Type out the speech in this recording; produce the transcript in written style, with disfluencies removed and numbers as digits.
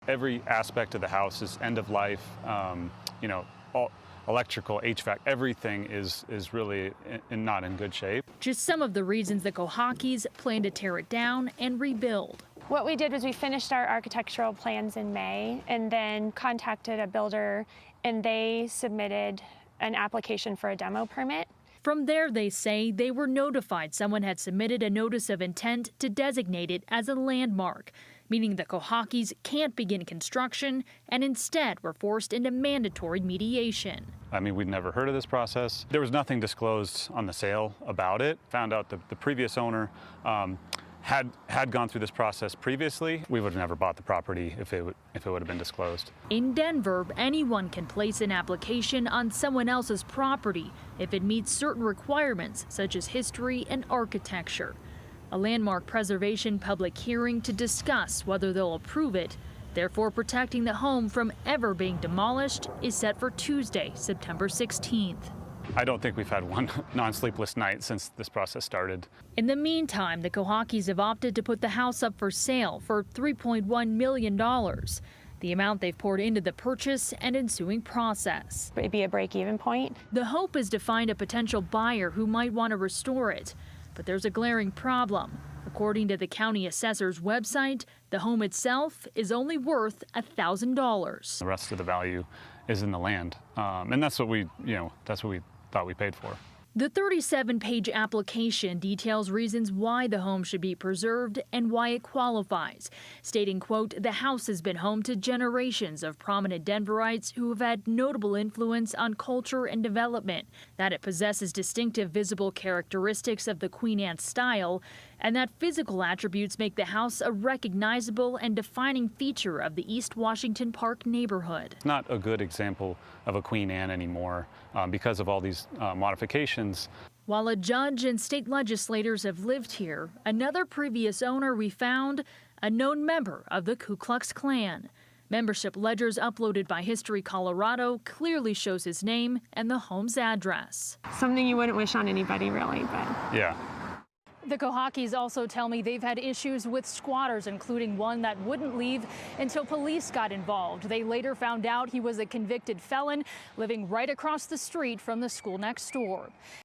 Every aspect of the house is end of life, you know, all electrical, HVAC, everything is really not in good shape. Just some of the reasons the Kohakes plan to tear it down and rebuild. What we did was we finished our architectural plans in May and then contacted a builder, and they submitted an application for a demo permit. From there, they say they were notified someone had submitted a notice of intent to designate it as a landmark, meaning the Kohakes can't begin construction and instead were forced into mandatory mediation. I mean, we'd never heard of this process. There was nothing disclosed on the sale about it. Found out the previous owner had gone through this process previously. We would have never bought the property if it would have been disclosed. In Denver, anyone can place an application on someone else's property if it meets certain requirements such as history and architecture. A landmark preservation public hearing to discuss whether they'll approve it, therefore protecting the home from ever being demolished, is set for Tuesday, September 16th. I don't think we've had one non-sleepless night since this process started. In the meantime, the Kohakes have opted to put the house up for sale for $3.1 million, the amount they've poured into the purchase and ensuing process. It'd be a break-even point. The hope is to find a potential buyer who might want to restore it, but there's a glaring problem. According to the county assessor's website, the home itself is only worth $1,000. The rest of the value is in the land, and that's what we thought we paid for. The 37-page application details reasons why the home should be preserved and why it qualifies, stating, quote, the house has been home to generations of prominent Denverites who have had notable influence on culture and development, that it possesses distinctive visible characteristics of the Queen Anne style, and that physical attributes make the house a recognizable and defining feature of the East Washington Park neighborhood. Not a good example of a Queen Anne anymore because of all these modifications. While a judge and state legislators have lived here, another previous owner we found, a known member of the Ku Klux Klan. Membership ledgers uploaded by History Colorado clearly shows his name and the home's address. Something you wouldn't wish on anybody, really, but Yeah. The Kohakes also tell me they've had issues with squatters, including one that wouldn't leave until police got involved. They later found out he was a convicted felon living right across the street from the school next door.